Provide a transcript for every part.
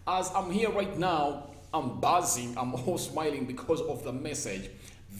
As I'm here right now, I'm buzzing, I'm all smiling because of the message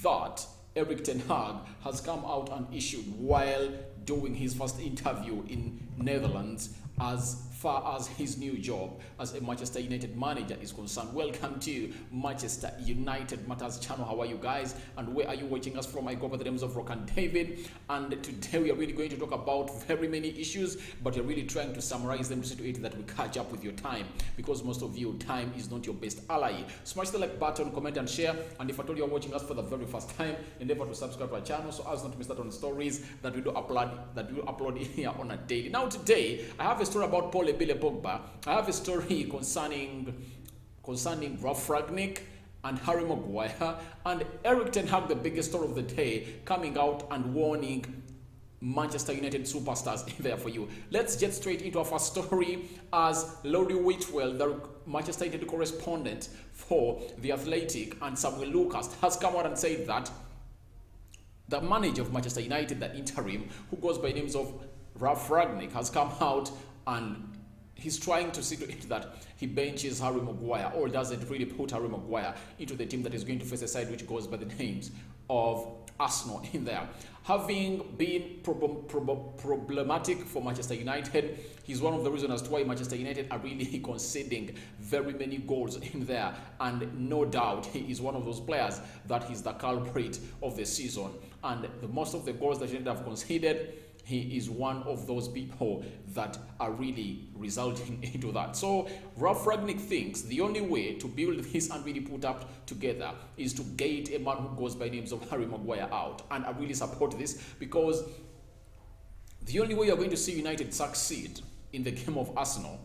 that Eric Ten Hag has come out and issued while doing his first interview in Netherlands as far as his new job as a Manchester United manager is concerned. Welcome to Manchester United Matters channel. How are you guys? And where are you watching us from? I go by the names of Rock and David. And today we are really going to talk about very many issues, but we're really trying to summarize them to see that we catch up with your time, because most of you, time is not your best ally. Smash the like button, comment and share. And if at all you're watching us for the very first time, endeavor to subscribe to our channel so as not to miss out on stories that we do upload here on a daily. Now today I have a story about Paul Ebile Pogba. I have a story concerning Ralf Rangnick and Harry Maguire, and Eric Ten Hag, the biggest story of the day, coming out and warning Manchester United superstars in there for you. Let's get straight into our first story, as Laurie Whitwell, the Manchester United correspondent for The Athletic, and Samuel Lucas has come out and said that the manager of Manchester United, the interim, who goes by names of Ralf Rangnick, has come out and he's trying to see to it that he benches Harry Maguire, or doesn't really put Harry Maguire into the team that is going to face a side which goes by the names of Arsenal in there. Having been problematic for Manchester United, he's one of the reasons as to why Manchester United are really conceding very many goals in there, and no doubt he is one of those players that is the culprit of the season. And the most of the goals that United have conceded, he is one of those people that are really resulting into that. So Ralf Rangnick thinks the only way to build this and really put up together is to get a man who goes by names of Harry Maguire out. And I really support this, because the only way you're going to see United succeed in the game of Arsenal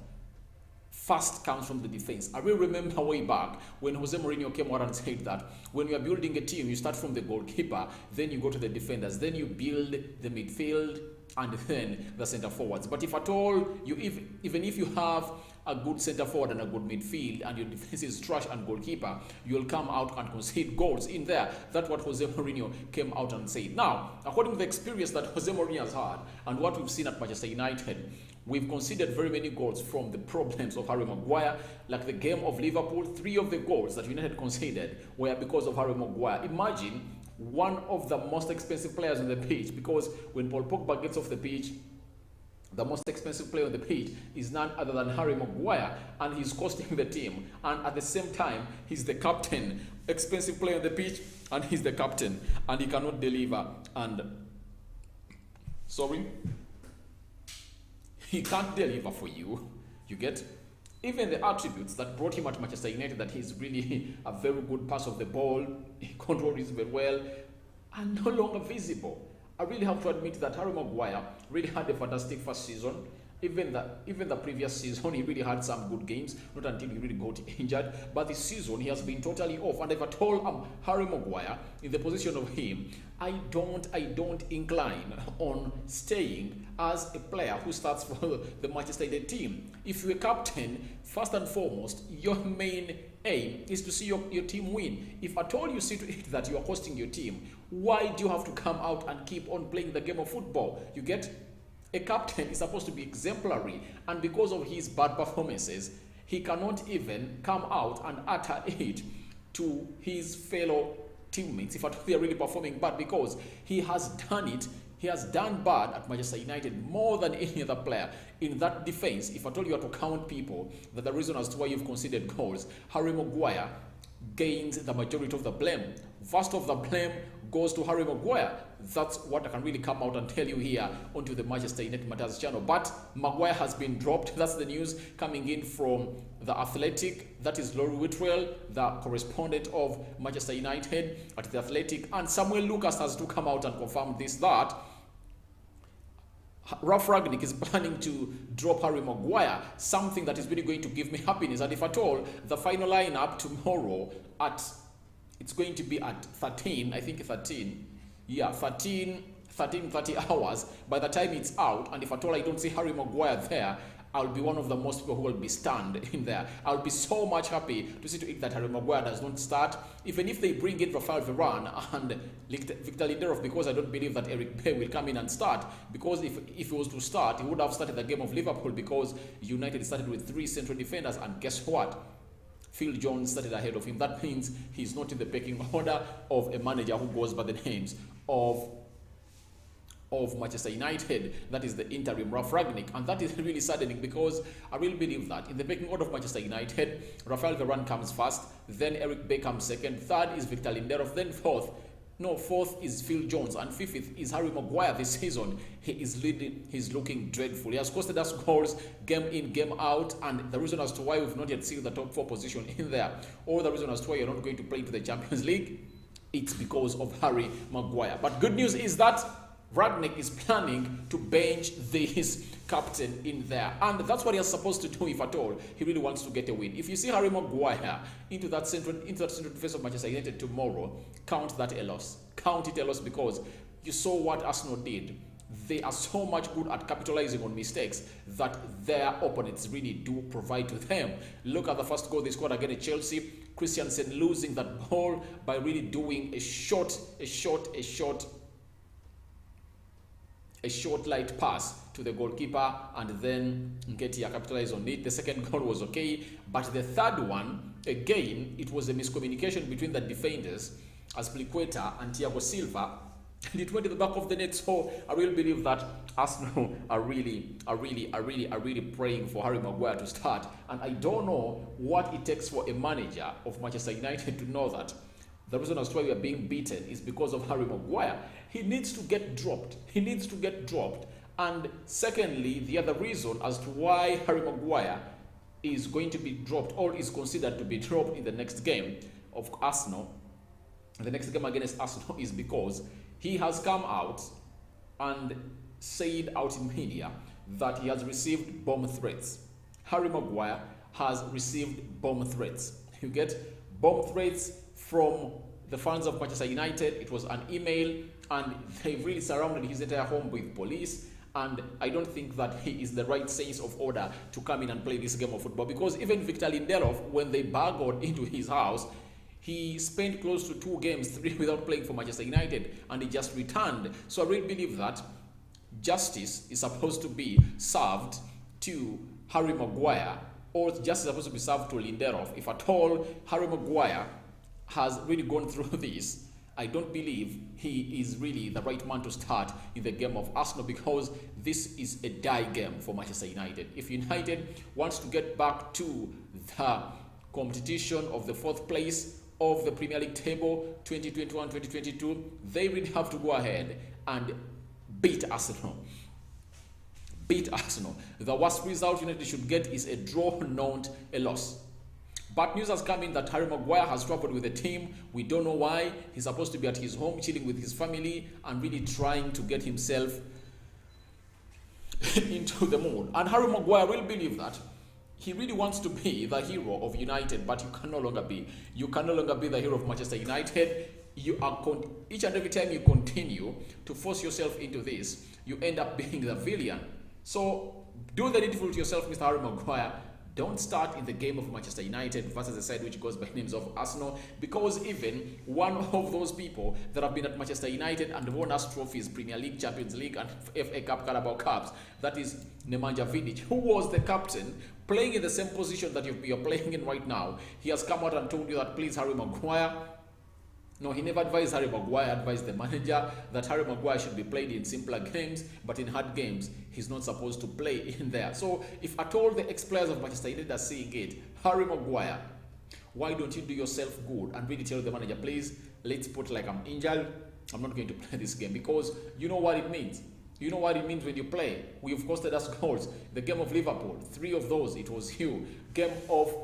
first comes from the defense. I will remember way back when Jose Mourinho came out and said that when you are building a team, you start from the goalkeeper, then you go to the defenders, then you build the midfield, and then the center forwards. But if at all, even if you have a good center forward and a good midfield, and your defense is trash and goalkeeper, you'll come out and concede goals in there. That's what Jose Mourinho came out and said. Now, according to the experience that Jose Mourinho has had and what we've seen at Manchester United, we've conceded very many goals from the problems of Harry Maguire. Like the game of Liverpool, 3 of the goals that United conceded were because of Harry Maguire. Imagine one of the most expensive players on the pitch, because when Paul Pogba gets off the pitch, the most expensive player on the pitch is none other than Harry Maguire, and he's costing the team. And at the same time, he's the captain, expensive player on the pitch, and he's the captain, and he cannot deliver. And he can't deliver for you. You get? Even the attributes that brought him at Manchester United, that he's really a very good pass of the ball, he controls it very well, are no longer visible. I really have to admit that Harry Maguire really had a fantastic first season. Even the previous season, he really had some good games, not until he really got injured. But this season, he has been totally off. And if I told Harry Maguire in the position of him, I don't incline on staying as a player who starts for the Manchester United team. If you're a captain, first and foremost, your main aim is to see your team win. If at all you see to it that you are costing your team, why do you have to come out and keep on playing the game of football? You get? A captain is supposed to be exemplary, and because of his bad performances, he cannot even come out and utter it to his fellow teammates if they are really performing bad, because he has done it. He has done bad at Manchester United more than any other player in that defense. If I told you to count people, that the reason as to why you've conceded goals, Harry Maguire gains the majority of the blame. First of the blame goes to Harry Maguire. That's what I can really come out and tell you here onto the Manchester United Matters channel. But Maguire has been dropped. That's the news coming in from The Athletic. That is Laurie Whitwell, the correspondent of Manchester United at The Athletic. And Samuel Lucas has to come out and confirm this, that Ralf Rangnick is planning to drop Harry Maguire, something that is really going to give me happiness. And if at all, the final lineup tomorrow it's going to be at 13, I think 13. Yeah, 30 hours. By the time it's out, and if at all I don't see Harry Maguire there, I'll be one of the most people who will be stunned in there. I'll be so much happy to see to it that Harry Maguire does not start. Even if they bring in Rafael Varane and Victor Lindelof, because I don't believe that Eric Bailly will come in and start. Because if he was to start, he would have started the game of Liverpool, because United started with 3 central defenders, and guess what? Phil Jones started ahead of him. That means he's not in the pecking order of a manager who goes by the names of Manchester United. That is the interim Ralf Rangnick, and that is really saddening, because I really believe that in the pecking order of Manchester United, Rafael Varane comes first, then Eric Bailly comes second, third is Victor Lindelof, then fourth is Phil Jones, and fifth is Harry Maguire. This season he is leading, he's looking dreadful. He has costed us goals game in, game out, and the reason as to why we've not yet seen the top 4 position in there, or the reason as to why you're not going to play into the Champions League, it's because of Harry Maguire. But good news is that Rangnick is planning to bench this captain in there, and that's what he is supposed to do if at all he really wants to get a win. If you see Harry Maguire into that central defense of Manchester United tomorrow, count that a loss. Count it a loss, because you saw what Arsenal did. They are so much good at capitalizing on mistakes that their opponents really do provide to them. Look at the first goal they scored against Chelsea. Christensen losing that ball by really doing a short light pass to the goalkeeper, and then Nketiah capitalized on it. The second goal was okay, but the third one, again, it was a miscommunication between the defenders, Azpilicueta and Thiago Silva, and it went to the back of the net. So I really believe that Arsenal are really praying for Harry Maguire to start, and I don't know what it takes for a manager of Manchester United to know that the reason as to why we are being beaten is because of Harry Maguire. He needs to get dropped. He needs to get dropped. And secondly, the other reason as to why Harry Maguire is going to be dropped, or is considered to be dropped in the next game of Arsenal, the next game against Arsenal, is because he has come out and said out in media that he has received bomb threats. Harry Maguire has received bomb threats. You get bomb threats from the fans of Manchester United. It was an email, and they really surrounded his entire home with police. And I don't think that he is the right sense of order to come in and play this game of football, because even Victor Lindelof, when they burgled into his house, he spent close to 2 games, 3 without playing for Manchester United, and he just returned. So I really believe that justice is supposed to be served to Harry Maguire, or justice is supposed to be served to Lindelof. If at all Harry Maguire has really gone through this, I don't believe he is really the right man to start in the game of Arsenal, because this is a die game for Manchester United. If United wants to get back to the competition of the 4th place of the Premier League table 2021-2022, they really have to go ahead and beat Arsenal. Beat Arsenal. The worst result United should get is a draw, not a loss. But news has come in that Harry Maguire has traveled with the team. We don't know why. He's supposed to be at his home, chilling with his family, and really trying to get himself into the mood. And Harry Maguire will believe that he really wants to be the hero of United, but you can no longer be. You can no longer be the hero of Manchester United. You are each and every time you continue to force yourself into this, you end up being the villain. So do the needful to yourself, Mr. Harry Maguire. Don't start in the game of Manchester United versus the side which goes by names of Arsenal, because even one of those people that have been at Manchester United and won us trophies, Premier League, Champions League, and FA Cup, Carabao Cups, that is Nemanja Vidic, who was the captain, playing in the same position that you're playing in right now. He has come out and told you that, please, Harry Maguire. No, he never advised Harry Maguire, advised the manager that Harry Maguire should be played in simpler games, but in hard games, he's not supposed to play in there. So if at all the ex-players of Manchester United are seeing it, Harry Maguire, why don't you do yourself good and really tell the manager, please, let's put like I'm injured, I'm not going to play this game, because you know what it means. You know what it means when you play. You've costed us goals. The game of Liverpool, 3 of those, it was you. Game of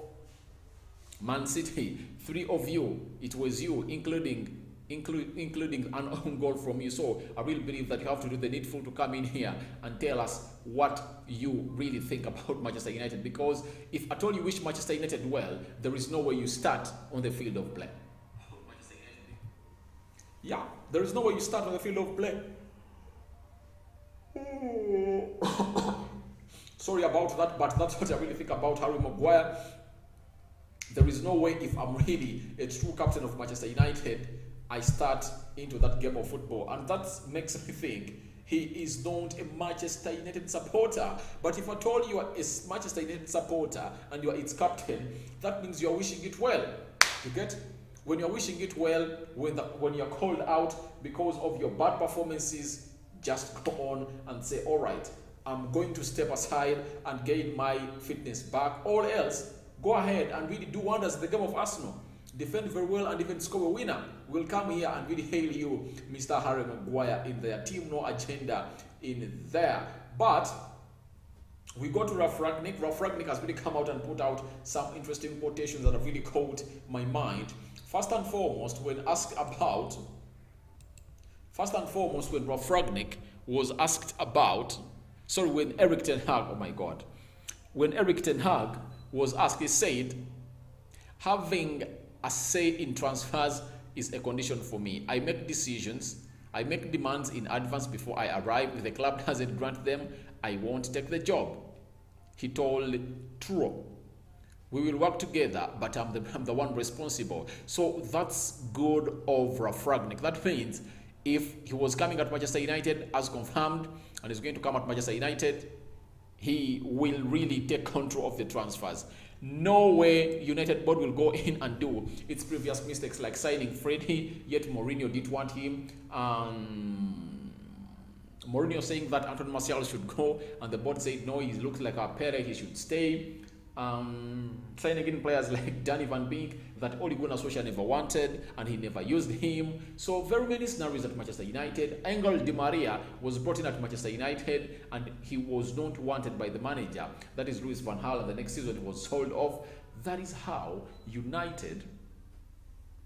Man City, 3 of you, it was you, including an own goal from you. So I really believe that you have to do the needful to come in here and tell us what you really think about Manchester United, because if at all you wish Manchester United well, there is no way you start on the field of play. Yeah, there is no way you start on the field of play. Sorry about that, but that's what I really think about Harry Maguire. There is no way, if I'm really a true captain of Manchester United, I start into that game of football. And that makes me think he is not a Manchester United supporter. But if I told you are a Manchester United supporter and you are its captain, that means you are wishing it well. You get? When you're wishing it well, when you're called out because of your bad performances, just go on and say, all right, I'm going to step aside and gain my fitness back. Or else, go ahead and really do wonders in the game of Arsenal. Defend very well and even score a winner. We'll come here and really hail you, Mr. Harry Maguire, in their team, no agenda in there. But we go to Ralph Rangnick. Ralph Rangnick has really come out and put out some interesting quotations that have really caught my mind. First and foremost, when Ralph Rangnick was asked about, when Eric Ten Hag, when Eric Ten Hag was asked, he said, having a say in transfers is a condition for me. I make decisions, I make demands in advance before I arrive. If the club doesn't grant them, I won't take the job. He told True, we will work together, but I'm the one responsible. So that's good of Ralph Rangnick. That means if he was coming at Manchester United as confirmed and is going to come at Manchester United, he will really take control of the transfers. No way United board will go in and do its previous mistakes like signing Freddie, yet Mourinho didn't want him. Mourinho saying that Anthony Martial should go, and the board said no, he looks like a Pere, he should stay. Signing in players like Danny Van Beek that Ole Gunnar Solskjaer never wanted and he never used him. So very many scenarios at Manchester United. Angel Di Maria was brought in at Manchester United and he was not wanted by the manager. That is Louis van Gaal, and the next season he was sold off. That is how United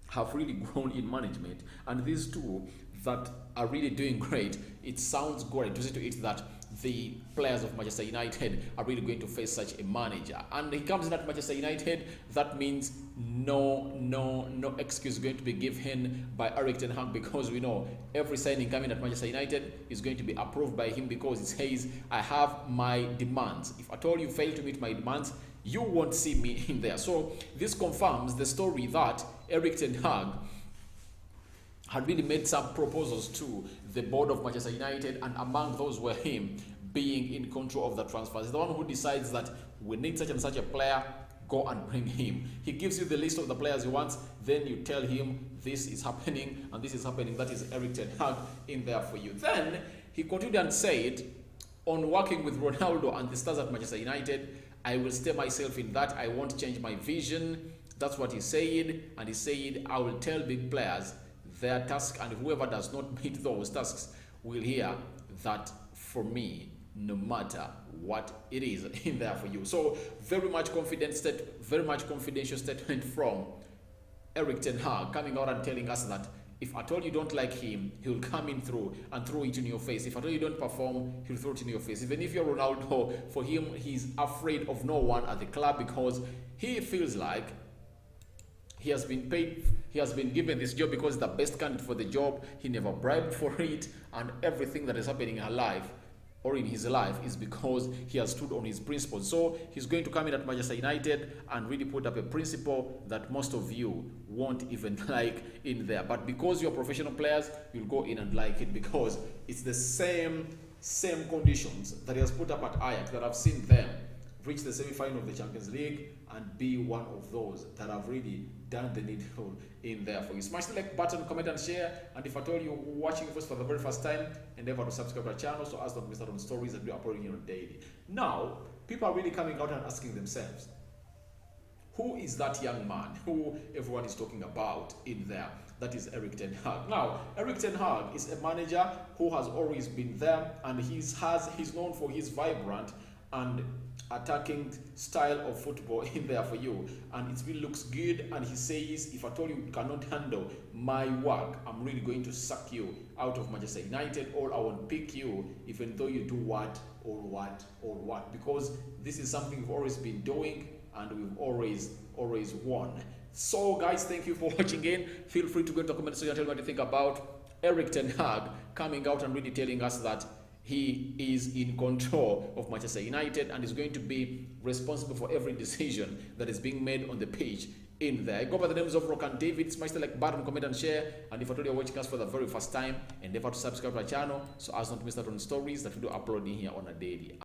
have really grown in management. And these two that are really doing great, it sounds great to see to it that the players of Manchester United are really going to face such a manager. And he comes in at Manchester United, that means no excuse going to be given by Eric Ten Hag, because we know every signing coming at Manchester United is going to be approved by him because it says, I have my demands. If at all you fail to meet my demands, you won't see me in there. So this confirms the story that Eric Ten Hag had really made some proposals to the board of Manchester United, and among those were him being in control of the transfers. He's the one who decides that we need such and such a player, go and bring him. He gives you the list of the players he wants, then you tell him this is happening and this is happening. That is Eric Ten Hag in there for you. Then he continued and said, on working with Ronaldo and the stars at Manchester United, I will stay myself in that. I won't change my vision. That's what he said. And he said, I will tell big players their task, and whoever does not meet those tasks will hear that from me, no matter what it is in there for you. So very much confidential statement from Eric Ten Hag, coming out and telling us that if at all you don't like him, he'll come in through and throw it in your face. If at all you don't perform, he'll throw it in your face. Even if you're Ronaldo, for him, he's afraid of no one at the club because he feels like he has been paid, he has been given this job because he's the best candidate for the job. He never bribed for it, and everything that is happening in her life or in his life is because he has stood on his principles. So he's going to come in at Manchester United and really put up a principle that most of you won't even like in there. But because you're professional players, you'll go in and like it because it's the same conditions that he has put up at Ajax that I've seen them reach the semi-final of the Champions League and be one of those that have really done the needful in there for you. Smash the like button, comment and share. And if I told you watching this for the very first time, endeavor to subscribe to our channel so as not miss out on stories that we are uploading on daily. Now, people are really coming out and asking themselves, who is that young man who everyone is talking about in there? That is Eric Ten Hag. Now, Eric Ten Hag is a manager who has always been there, and he's known for his vibrant and attacking style of football in there for you, and it really looks good. And he says, if I told you cannot handle my work, I'm really going to suck you out of Manchester United, or I won't pick you even though you do what, because this is something we've always been doing and we've always won. So guys, thank you for watching in. Feel free to go to the comment section and tell me what you think about Eric Ten Hag coming out and really telling us that he is in control of Manchester United and is going to be responsible for every decision that is being made on the pitch in there. I go by the names of Rock and David. Smash the like button, comment and share. And if you're watching us for the very first time, endeavor to subscribe to our channel so as not to miss out on stories that we do uploading here on a daily.